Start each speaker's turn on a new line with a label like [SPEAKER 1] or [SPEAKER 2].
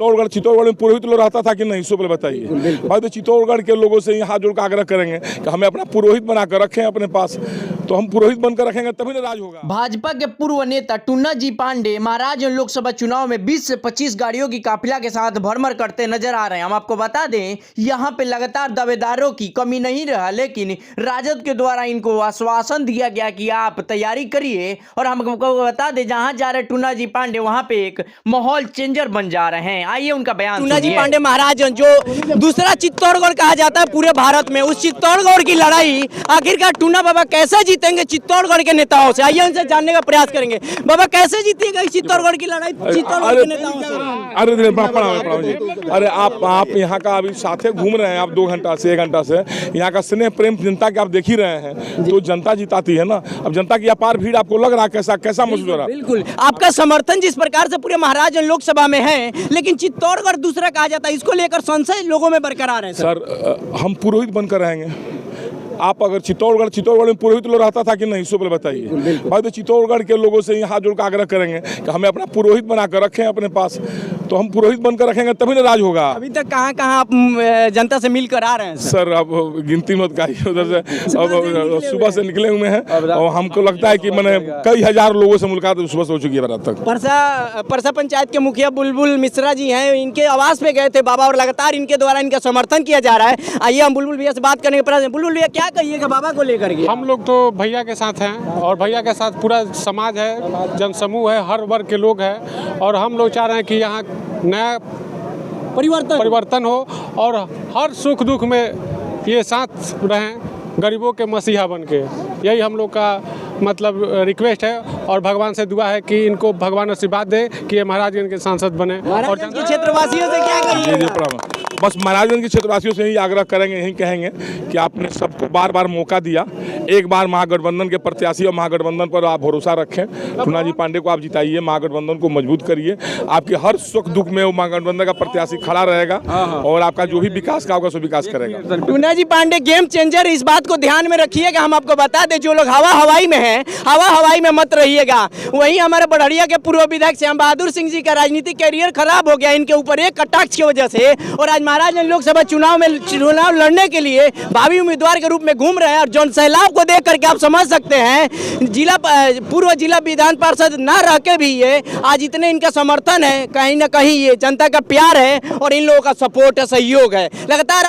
[SPEAKER 1] चित्तौड़गढ़ में पुरोहित लोग रहता था कि नहीं, इसको पहले बताइए भाई। तो चित्तौड़गढ़ के लोगों से हाथ जोड़ कर आग्रह करेंगे कि हमें अपना पुरोहित बनाकर रखें अपने पास, तो हम पुरोहित बनकर रखेंगे तभी ना राज होगा।
[SPEAKER 2] भाजपा के पूर्व नेता टुन्ना जी पांडे महाराजगंज लोकसभा चुनाव में 20 से 25 गाड़ियों की काफिला के साथ भ्रमण करते नजर आ रहे हैं। हम आपको बता दें यहाँ पे लगातार दावेदारों की कमी नहीं रहा, लेकिन राजद के द्वारा इनको आश्वासन दिया गया कि आप तैयारी करिए। और हम आपको बता दें जहां जा रहे टुन्ना जी पांडे वहां पे एक माहौल चेंजर बन जा रहे हैं। आइए उनका बयान।
[SPEAKER 3] टुन्ना जी पांडे महाराजगंज जो दूसरा चित्तौड़गढ़ कहा जाता है पूरे भारत में, उस चित्तौड़गढ़ की लड़ाई आखिरकार टुन्ना बाबा कैसे जीतेंगे चित्तौड़गढ़ के नेताओं से? आइए उनसे जानने का प्रयास करेंगे। बाबा कैसे जीतेगा चित्तौड़गढ़ की लड़ाई चित्तौड़गढ़ के नेताओं से?
[SPEAKER 1] अरे आप यहाँ का अभी साथे घूम रहे हैं आप 2 घंटा से 1 घंटा से, यहाँ का स्नेह प्रेम जनता के आप देख ही रहे हैं, तो जनता जिताती है ना। अब जनता की अपार भीड़ आपको लग रहा है कैसा महसूस हो रहा है?
[SPEAKER 3] बिल्कुल, आपका समर्थन जिस प्रकार से पूरे महाराजगंज लोकसभा में है, लेकिन चित्तौड़गढ़ दूसरा कहा जाता है, इसको लेकर संशय लोगों में बरकरार है।
[SPEAKER 1] सर हम पुरोहित बनकर रहेंगे। आप अगर चित्तौड़गढ़ में पुरोहित लोग रहता था कि नहीं, इसको पहले बताइए भाई। तो चित्तौड़गढ़ के लोगों से हाथ जोड़ कर आग्रह करेंगे कि हमें अपना पुरोहित बनाकर रखें अपने पास, तो हम पुरोहित बनकर रखेंगे तभी ना राज होगा।
[SPEAKER 3] अभी तक कहाँ आप जनता से मिलकर आ रहे हैं
[SPEAKER 1] सर? अब गिनती मत करिए, उधर से अब सुबह से निकले हुए हैं और हमको लगता है कि मैंने कई हजार लोगों से मुलाकात सुबह से हो चुकी है रात तक।
[SPEAKER 3] परसा पंचायत के मुखिया बुलबुल मिश्रा जी हैं, इनके आवास पे गए थे बाबा और लगातार इनके द्वारा इनका समर्थन किया जा रहा है। आइए हम बुलबुल भैया से बात करने के प्रयास। बुलबुल भैया क्या कहिएगा बाबा को लेकर के?
[SPEAKER 4] हम लोग तो भैया के साथ हैं और भैया के साथ पूरा समाज है, जनसमूह है, हर वर्ग के लोग हैं, और हम लोग चाह रहे हैं कि यहाँ नया परिवर्तन हो और हर सुख दुख में ये साथ रहें, गरीबों के मसीहा बन के। यही हम लोग का मतलब रिक्वेस्ट है और भगवान से दुआ है कि इनको भगवान आशीर्वाद दे कि ये महाराजगंज के सांसद बने। और
[SPEAKER 3] क्षेत्रवासियों से क्या कहिए?
[SPEAKER 1] बस महाराजगंज के क्षेत्रवासियों से यही आग्रह करेंगे, यही कहेंगे कि आपने सबको बार बार मौका दिया, एक बार महागठबंधन के प्रत्याशी और महागठबंधन पर आप भरोसा रखें। टुन्ना जी पांडे को आप जिताइए, महागठबंधन को मजबूत करिए, आपके हर सुख दुख में वो महागठबंधन का प्रत्याशी खड़ा रहेगा और आपका जो भी विकास का होगा सो विकास करेगा।
[SPEAKER 3] टुन्ना जी पांडे गेम चेंजर, इस बात को ध्यान में रखिएगा। हम आपको बता दें जो लोग हवाई में हैं, हवाई में मत रहिएगा। वहीं हमारे बढ़िया के पूर्व विधायक श्याम बहादुर सिंह जी का राजनीतिक कैरियर खराब हो गया इनके ऊपर एक कटाक्ष की वजह से, और आज महाराजगंज लोकसभा चुनाव लड़ने के लिए भावी उम्मीदवार के रूप में घूम रहे हैं। और जौन सैलाब को देख करके आप समझ सकते हैं पूर्व जिला विधान पार्षद ना रह के भी ये आज इतने इनका समर्थन है, कहीं ना कहीं ये जनता का प्यार है और इन लोगों का सपोर्ट है, सहयोग है। लगातार